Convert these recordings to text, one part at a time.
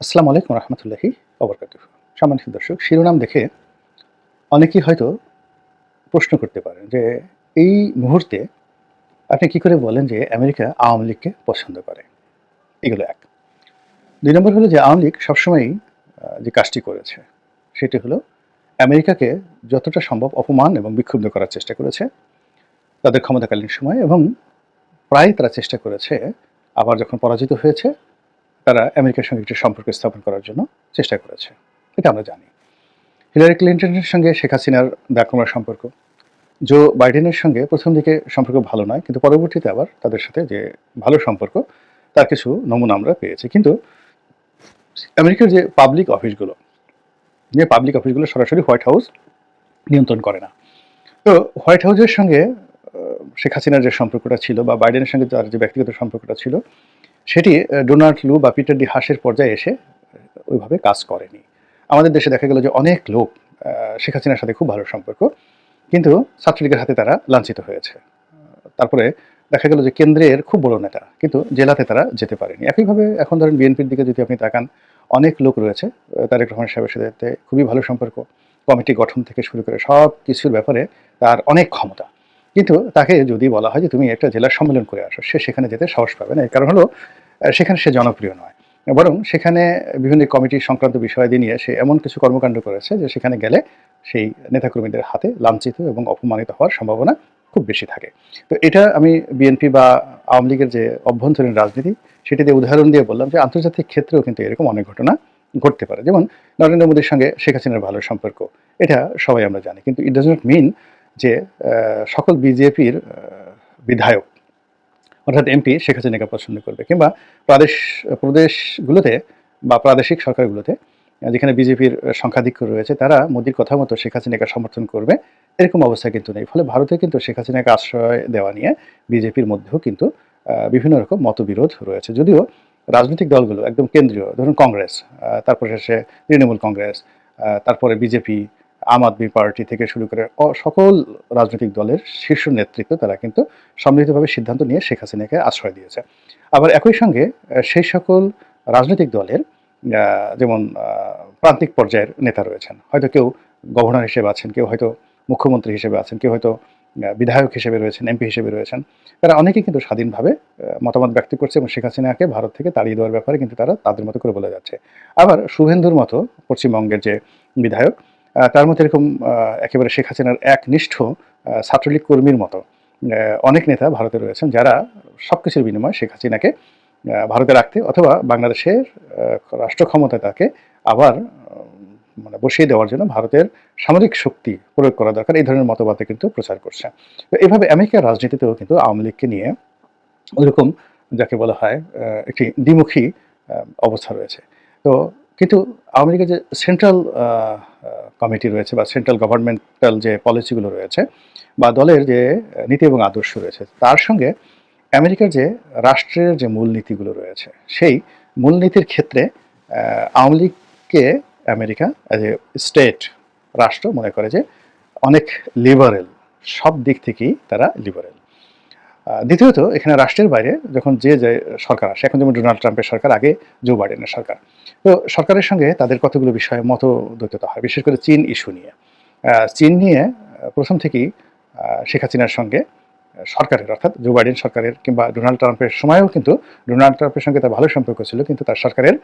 আসসালামু আলাইকুম রহমতুল্লাহি ওবরকাতুহ। সম্মানিত দর্শক, শিরোনাম দেখে অনেকেই হয়তো প্রশ্ন করতে পারেন যে এই মুহূর্তে আপনি কি করে বলেন যে আমেরিকা আওয়ামী লীগকে পছন্দ করে? এগুলো এক। ২ নম্বর হলো যে আওয়ামী লীগ সবসময়ই যে কাজটি করেছে সেটি হলো আমেরিকাকে যতটা সম্ভব অপমান এবং বিক্ষুব্ধ করার চেষ্টা করেছে তাদের ক্ষমতাকালীন সময়ে, এবং প্রায় তারা চেষ্টা করেছে আবার যখন পরাজিত হয়েছে তারা আমেরিকার সঙ্গে একটি সম্পর্ক স্থাপন করার জন্য চেষ্টা করেছে। এটা আমরা জানি। হিলারি ক্লিনটনের সঙ্গে শেখ হাসিনার দাকমরা সম্পর্ক, জো বাইডেনের সঙ্গে প্রথম দিকে সম্পর্ক ভালো নয়, কিন্তু পরবর্তীতে আবার তাদের সাথে যে ভালো সম্পর্ক তার কিছু নমুনা আমরা পেয়েছি। কিন্তু আমেরিকার যে পাবলিক অফিসগুলো সরাসরি হোয়াইট হাউস নিয়ন্ত্রণ করে না। তো হোয়াইট হাউসের সঙ্গে শেখ হাসিনার যে সম্পর্কটা ছিল বা বাইডেনের সঙ্গে তার যে ব্যক্তিগত সম্পর্কটা ছিল সেটি ডোনাল্ড লু বা পিটার ডি হাসের পর্যায়ে এসে ওইভাবে কাজ করেনি। আমাদের দেশে দেখা গেল যে অনেক লোক শেখ হাসিনার সাথে খুব ভালো সম্পর্ক, কিন্তু ছাত্রলীগের হাতে তারা লাঞ্ছিত হয়েছে। তারপরে দেখা গেল যে কেন্দ্রের খুব বড় নেতা, কিন্তু জেলাতে তারা যেতে পারেনি। একইভাবে এখন ধরেন বিএনপির দিকে যদি আপনি তাকান, অনেক লোক রয়েছে তারেক রহমান সাহেবের সাথে খুবই ভালো সম্পর্ক, কমিটি গঠন থেকে শুরু করে সব কিছুর ব্যাপারে তার অনেক ক্ষমতা। কিন্তু তাকে যদি বলা হয় যে তুমি একটা জেলার সম্মেলন করে আসো, সে সেখানে যেতে সাহস পাবে না। এর কারণ হলো সেখানে সে জনপ্রিয় নয়, বরং সেখানে বিভিন্ন কমিটি সংক্রান্ত বিষয়াদি নিয়ে সে এমন কিছু কর্মকাণ্ড করেছে যে সেখানে গেলে সেই নেতাকর্মীদের হাতে লাঞ্ছিত এবং অপমানিত হওয়ার সম্ভাবনা খুব বেশি থাকে। তো এটা আমি বিএনপি বা আওয়ামী লীগের যে অভ্যন্তরীণ রাজনীতি সেটি দিয়ে উদাহরণ দিয়ে বললাম যে আন্তর্জাতিক ক্ষেত্রেও কিন্তু এরকম অনেক ঘটনা ঘটতে পারে। যেমন নরেন্দ্র মোদীর সঙ্গে শেখ হাসিনার ভালো সম্পর্ক, এটা সবাই আমরা জানি, কিন্তু ইট ডাজ নট মিন যে সকল বিজেপির বিধায়ক অর্থাৎ এমপি শেখ হাসিনাকে পছন্দ করবে, কিংবা প্রদেশগুলোতে বা প্রাদেশিক সরকারগুলোতে যেখানে বিজেপির সংখ্যাধিক্য রয়েছে তারা মোদির কথা মতো শেখ হাসিনাকে সমর্থন করবে, এরকম অবস্থা কিন্তু নেই। ফলে ভারতে কিন্তু শেখ হাসিনাকে আশ্রয় দেওয়া নিয়ে বিজেপির মধ্যেও কিন্তু বিভিন্ন রকম মতবিরোধ রয়েছে। যদিও রাজনৈতিক দলগুলো একদম কেন্দ্রীয়, ধরুন কংগ্রেস, তারপর শেষে তৃণমূল কংগ্রেস, তারপরে বিজেপি, আম আদমি পার্টি থেকে শুরু করে সকল রাজনৈতিক দলের শীর্ষ নেতৃত্ব তারা কিন্তু সম্মিলিতভাবে সিদ্ধান্ত নিয়ে শেখ হাসিনাকে আশ্রয় দিয়েছে। আবার একই সঙ্গে সেই সকল রাজনৈতিক দলের যেমন প্রান্তিক পর্যায়ের নেতা রয়েছেন, হয়তো কেউ গভর্নর হিসেবে আছেন, কেউ হয়তো মুখ্যমন্ত্রী হিসেবে আছেন, কেউ হয়তো বিধায়ক হিসেবে রয়েছেন, এমপি হিসেবে রয়েছেন। তারা অনেকেই কিন্তু স্বাধীনভাবে মতামত ব্যক্ত করছে এবং শেখ হাসিনাকে ভারত থেকে তাড়িয়ে দেওয়ার ব্যাপারে কিন্তু তারা তাদের মতো করে বলে যাচ্ছে। আবার শুভেন্দুর মতো পশ্চিমবঙ্গের যে বিধায়ক, তার মধ্যে এরকম একেবারে শেখ হাসিনার একনিষ্ঠ ছাত্রলীগ কর্মীর মতো অনেক নেতা ভারতে রয়েছেন যারা সবকিছুর বিনিময়ে শেখ হাসিনাকে ভারতে রাখতে অথবা বাংলাদেশের রাষ্ট্র ক্ষমতায় তাকে আবার মানে বসিয়ে দেওয়ার জন্য ভারতের সামরিক শক্তি প্রয়োগ করা দরকার, এই ধরনের মতবাদে কিন্তু প্রচার করছে। তো এভাবে আমেরিকার রাজনীতিতেও কিন্তু আওয়ামী লীগকে নিয়ে ওইরকম যাকে বলা হয় একটি দ্বিমুখী অবস্থা রয়েছে। তো কিন্তু আওয়ামী লীগের যে সেন্ট্রাল কমিটি রয়েছে বা সেন্ট্রাল গভর্নমেন্টাল যে পলিসিগুলো রয়েছে বা দলের যে নীতি এবং আদর্শ রয়েছে, তার সঙ্গে আমেরিকার যে রাষ্ট্রের যে মূলনীতিগুলো রয়েছে, সেই মূলনীতির ক্ষেত্রে আওয়ামী লীগকে আমেরিকা অ্যাজ এ স্টেট, রাষ্ট্র মনে করে যে অনেক লিবারেল, সব দিক থেকেই তারা লিবারেল। দ্বিতীয়ত এখানে রাষ্ট্রের বাইরে যখন যে সরকার আসে, এখন যেমন ডোনাল্ড ট্রাম্পের সরকার, আগে জো বাইডেনের সরকার, তো সরকারের সঙ্গে তাদের কতগুলো বিষয়ে মতদ্বৈততা হয়, বিশেষ করে চীন ইস্যু নিয়ে। চীন নিয়ে প্রথম থেকেই শেখ হাসিনার সঙ্গে সরকারের, অর্থাৎ জো বাইডেন সরকারের কিংবা ডোনাল্ড ট্রাম্পের সময়েও কিন্তু ডোনাল্ড ট্রাম্পের সঙ্গে তার ভালো সম্পর্ক ছিল, কিন্তু তার সরকারের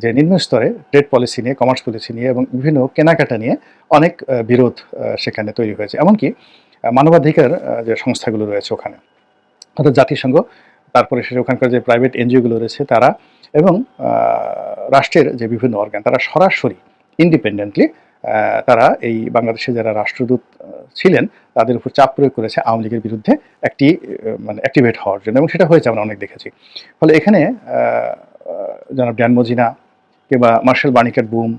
যে নিম্ন স্তরে ট্রেড পলিসি নিয়ে, কমার্স পলিসি নিয়ে এবং বিভিন্ন কেনাকাটা নিয়ে অনেক বিরোধ সেখানে তৈরি হয়েছে। এমনকি মানবাধিকার যে সংস্থাগুলো রয়েছে ওখানে, অর্থাৎ জাতিসংঘ, তারপরে সে ওখানকার যে প্রাইভেট এনজিওগুলো রয়েছে তারা, এবং রাষ্ট্রের যে বিভিন্ন অর্গান, তারা সরাসরি ইন্ডিপেন্ডেন্টলি তারা এই বাংলাদেশে যারা রাষ্ট্রদূত ছিলেন তাদের উপর চাপ প্রয়োগ করেছে আওয়ামী লীগের বিরুদ্ধে একটি মানে অ্যাক্টিভেট হওয়ার জন্য, এবং সেটা হয়েছে আমরা অনেক দেখেছি। ফলে এখানে জনাব ড্যান মজিনা কিংবা মার্শাল বার্নিকাট বুম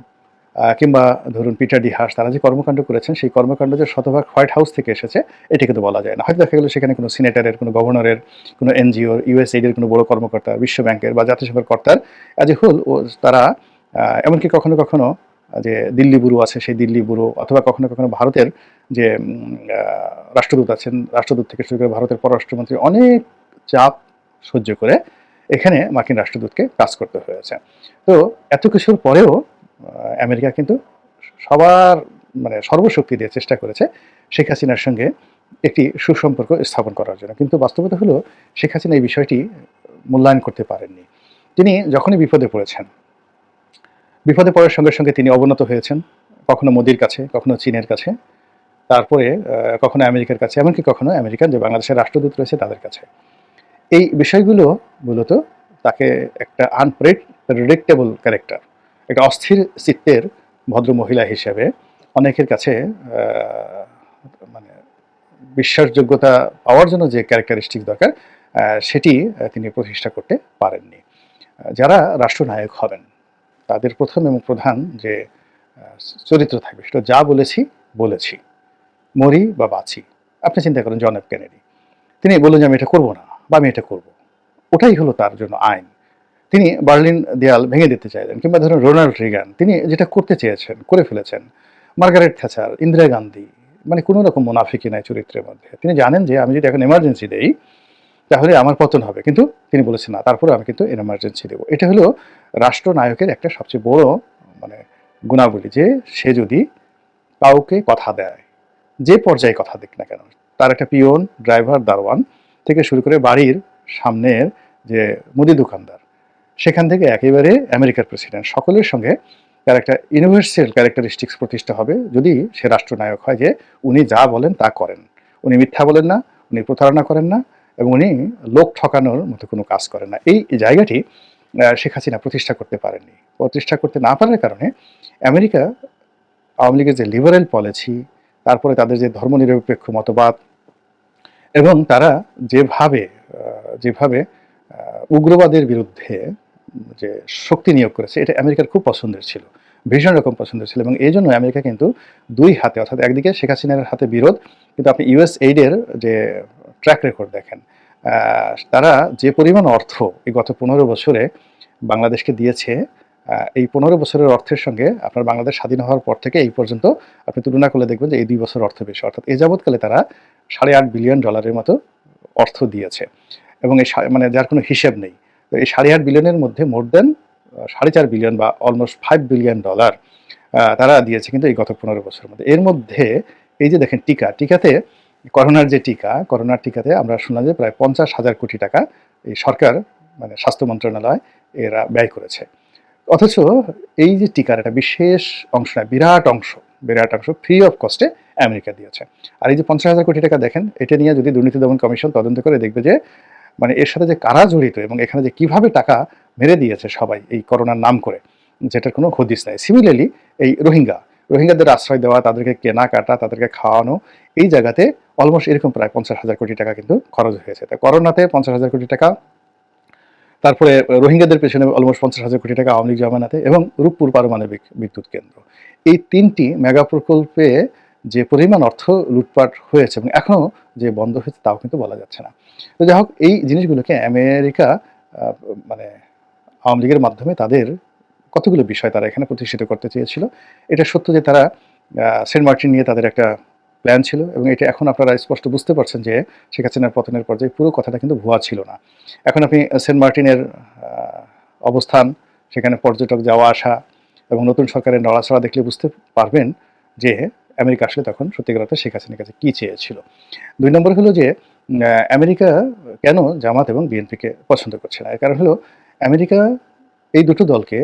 কিংবা ধরুন পিটার ডি হাস, তারা যে কর্মকাণ্ড করেছেন সেই কর্মকাণ্ড যে শতভাগ হোয়াইট হাউস থেকে এসেছে এটা কিন্তু বলা যায় না। হয়তো দেখা গেল সেখানে কোনো সিনেটারের, কোনো গভর্নরের, কোনো এনজিওর, ইউএসএইডের কোনো বড় কর্মকর্তা, বিশ্ব ব্যাংকের বা জাতিসংঘের কর্তার অ্যাজ এ হোল ও তারা এমনকি কখনো কখনো যে দিল্লি ব্যুরো আছে সেই দিল্লি ব্যুরো, অথবা কখনো কখনো ভারতের যে রাষ্ট্রদূত আছেন, রাষ্ট্রদূত থেকে শুরু করে ভারতের পররাষ্ট্রমন্ত্রী অনেক চাপ সহ্য করে এখানে মার্কিন রাষ্ট্রদূতকে কাজ করতে হয়েছে। তো এত কিছুর পরেও আমেরিকা কিন্তু সবার মানে সর্বশক্তি দিয়ে চেষ্টা করেছে শেখ হাসিনার সঙ্গে একটি সুসম্পর্ক স্থাপন করার জন্য। কিন্তু বাস্তবতা হলো শেখ হাসিনা এই বিষয়টি মূল্যায়ন করতে পারেননি। তিনি যখনই বিপদে পড়েছেন, বিপদে পড়ার সঙ্গে সঙ্গে তিনি অবনত হয়েছেন, কখনো মোদির কাছে, কখনো চীনের কাছে, তারপরে কখনো আমেরিকার কাছে, এমনকি কখনো আমেরিকার যে বাংলাদেশের রাষ্ট্রদূত রয়েছে তাদের কাছে। এই বিষয়গুলো মূলত তাকে একটা আনপ্রেডিক্টেবল ক্যারেক্টার, একটা অস্থির চিত্তের ভদ্র মহিলা হিসেবে অনেকের কাছে মানে বিশ্বাসযোগ্যতা পাওয়ার জন্য যে ক্যারেক্টারিস্টিক দরকার সেটি তিনি প্রতিষ্ঠা করতে পারেননি। যারা রাষ্ট্রনায়ক হবেন তাদের প্রথম এবং প্রধান যে চরিত্র থাকবে সেটা যা বলেছি বলেছি, মরি বা বাঁচি। আপনি চিন্তা করেন জন এফ কেনেডি, তিনি বললেন যে আমি এটা করবো না বা আমি এটা করবো, ওটাই হলো তার জন্য আইন। তিনি বার্লিন দেয়াল ভেঙে দিতে চাইলেন, কিংবা ধরুন রোনাল্ড রিগান, তিনি যেটা করতে চেয়েছেন করে ফেলেছেন। মার্গারেট থ্যাচার, ইন্দিরা গান্ধী, মানে কোনো রকম মুনাফিকি নাই চরিত্রের মধ্যে। তিনি জানেন যে আমি যদি এখন এমার্জেন্সি দেই তাহলে আমার পতন হবে, কিন্তু তিনি বলেছেন না, তারপরে আমি কিন্তু এমার্জেন্সি দেবো। এটা হলো রাষ্ট্রনায়কের একটা সবচেয়ে বড় মানে গুণাবলী, যে সে যদি কাউকে কথা দেয়, যে পর্যায়ে কথা দিক না কেন, তার একটা পিয়ন, ড্রাইভার, দারোয়ান থেকে শুরু করে বাড়ির সামনের যে মুদি দোকানদার, সেখান থেকে একেবারে আমেরিকার প্রেসিডেন্ট, সকলের সঙ্গে তার একটা ইউনিভার্সাল ক্যারেক্টারিস্টিক্স প্রতিষ্ঠা হবে যদি সে রাষ্ট্রনায়ক হয়, যে উনি যা বলেন তা করেন, উনি মিথ্যা বলেন না, উনি প্রতারণা করেন না, এবং উনি লোক ঠকানোর মতো কোনো কাজ করেন না। এই জায়গাটি শেখ হাসিনা প্রতিষ্ঠা করতে পারেননি। প্রতিষ্ঠা করতে না পারার কারণে আমেরিকা আওয়ামী লীগের যে লিবারেল পলিসি, তারপরে তাদের যে ধর্মনিরপেক্ষ মতবাদ, এবং তারা যেভাবে যেভাবে উগ্রবাদের বিরুদ্ধে যে শক্তি নিয়োগ করেছে, এটা আমেরিকার খুব পছন্দের ছিল, ভীষণ রকম পছন্দের ছিল। এবং এই জন্য আমেরিকা কিন্তু দুই হাতে, অর্থাৎ একদিকে শেখ হাসিনার হাতে বিরোধ, কিন্তু আপনি ইউএস এইডের যে ট্র্যাক রেকর্ড দেখেন, তারা যে পরিমাণ অর্থ এই গত 15 বছরে বাংলাদেশকে দিয়েছে, এই 15 বছরের অর্থের সঙ্গে আপনার বাংলাদেশ স্বাধীন হওয়ার পর থেকে এই পর্যন্ত আপনি তুলনা করলে দেখবেন যে এই 2 বছর অর্থ বেশি। অর্থাৎ এ যাবৎকালে তারা $8.5 বিলিয়ন মতো অর্থ দিয়েছে, এবং এই মানে যার কোনো হিসেব নেই। তো এই $8.5 বিলিয়নের মধ্যে মোর দেন 4.5 বিলিয়ন বা অলমোস্ট $5 বিলিয়ন তারা দিয়েছে কিন্তু এই গত 15 বছরের মধ্যে। এর মধ্যে এই যে দেখেন টিকাতে, করোনার যে করোনার টিকাতে আমরা শুনলাম যে প্রায় 50,000 কোটি টাকা এই সরকার মানে স্বাস্থ্য মন্ত্রণালয় এরা ব্যয় করেছে। অথচ এই যে টিকার একটা বিশেষ অংশ না, বিরাট অংশ ফ্রি অফ কস্টে আমেরিকা দিয়েছে। আর এই যে 50,000 কোটি টাকা দেখেন, এটা নিয়ে যদি দুর্নীতি দমন কমিশন তদন্ত করে দেখবে যে মানে এর সাথে যে কারা জড়িত এবং এখানে যে কিভাবে টাকা মেরে দিয়েছে সবাই এই করোনার নাম করে, যেটার কোনো হদিস নাই। সিমিলারলি এই রোহিঙ্গাদের আশ্রয় দেওয়া, তাদেরকে কেনাকাটা, তাদেরকে খাওয়ানো, এই জায়গাতে অলমোস্ট এরকম প্রায় 50,000 কোটি টাকা কিন্তু খরচ হয়েছে। তাই করোনাতে 50,000 কোটি টাকা, তারপরে রোহিঙ্গাদের পেছনে অলমোস্ট 50,000 কোটি টাকা আওয়ামী লীগ জমানাতে, এবং রূপপুর পারমাণবিক বিদ্যুৎ কেন্দ্র, এই 3টি মেগা প্রকল্পে যে পরিমাণ অর্থ লুটপাট হয়েছে এবং এখনও যে বন্ধ হয়েছে তাও কিন্তু বলা যাচ্ছে না। তো যাই হোক, এই জিনিসগুলোকে আমেরিকা মানে আওয়ামী লীগের মাধ্যমে তাদের কতগুলো বিষয় তারা এখানে প্রতিষ্ঠিত করতে চেয়েছিল। এটা সত্য যে তারা সেন্ট মার্টিন নিয়ে তাদের একটা প্ল্যান ছিল, এবং এটা এখন আপনারা স্পষ্ট বুঝতে পারছেন যে শেখ হাসিনার পতনের পর্যায়ে পুরো কথাটা কিন্তু ভুয়া ছিল না। এখন আপনি সেন্ট মার্টিনের অবস্থান, সেখানে পর্যটক যাওয়া আসা এবং নতুন সরকারের নড়াচড়া দেখলে বুঝতে পারবেন যে আমেরিকা আসলে তখন সত্যিকার অর্থে শেখ হাসিনার কাছে কী চেয়েছিল। 2 নম্বর হলো যে আমেরিকা কেন জামাত এবং বিএনপিকে পছন্দ করছে না। এর কারণ হলো আমেরিকা এই দুটো দলকে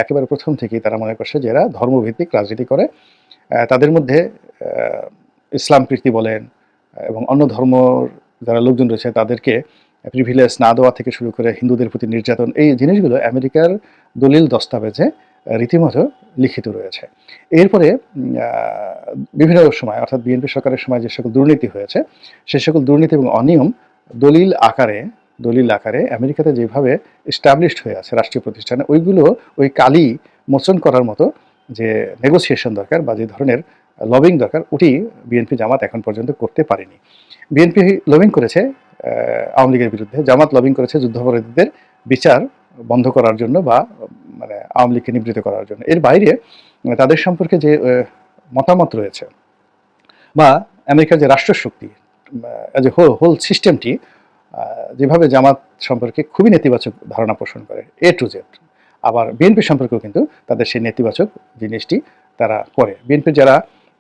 একেবারে প্রথম থেকেই তারা মনে করছে যে এরা ধর্মভিত্তিক রাজনীতি করে। তাদের মধ্যে ইসলাম প্রীতি বলেন এবং অন্য ধর্ম যারা লোকজন রয়েছে তাদেরকে প্রিভিলেজ না দেওয়া থেকে শুরু করে হিন্দুদের প্রতি নির্যাতন, এই জিনিসগুলো আমেরিকার দলিল দস্তাবেজে রীতিমতো লিখিত রয়েছে। এরপরে বিভিন্ন সময়, অর্থাৎ বিএনপি সরকারের সময় যে সকল দুর্নীতি হয়েছে, সে সকল দুর্নীতি এবং অনিয়ম দলিল আকারে আমেরিকাতে যেভাবে এস্টাবলিশড হয়ে আছে রাষ্ট্রীয় প্রতিষ্ঠানে, ওইগুলো ওই কালি মোচন করার মতো যে নেগোসিয়েশন দরকার বা যে ধরনের লবিং দরকার, ওটি বিএনপি জামাত এখন পর্যন্ত করতে পারেনি। বিএনপি লবিং করেছে আওয়ামী লীগের বিরুদ্ধে, জামাত লবিং করেছে যুদ্ধাপরাধীদের বিচার বন্ধ করার জন্য বা মানে আওয়ামী লীগকে নিবৃত করার জন্য। এর বাইরে তাদের সম্পর্কে যে মতামত রয়েছে বা আমেরিকার যে রাষ্ট্রশক্তি, যে হোল সিস্টেমটি যেভাবে জামাত সম্পর্কে খুবই নেতিবাচক ধারণা পোষণ করে A to Z, আবার বিএনপি সম্পর্কেও কিন্তু তাদের সেই নেতিবাচক জিনিসটি তারা করে। বিএনপির যারা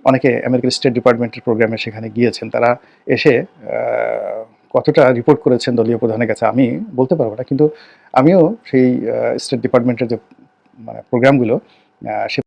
অনেকে আমেরিকার স্টেট ডিপার্টমেন্টের প্রোগ্রামে সেখানে গিয়েছেন, তারা এসে কতটা রিপোর্ট করেছেন দলীয় প্রধানের কাছে আমি বলতে পারবো না, কিন্তু আমিও সেই স্টেট ডিপার্টমেন্টের যে মানে প্রোগ্রামগুলো সে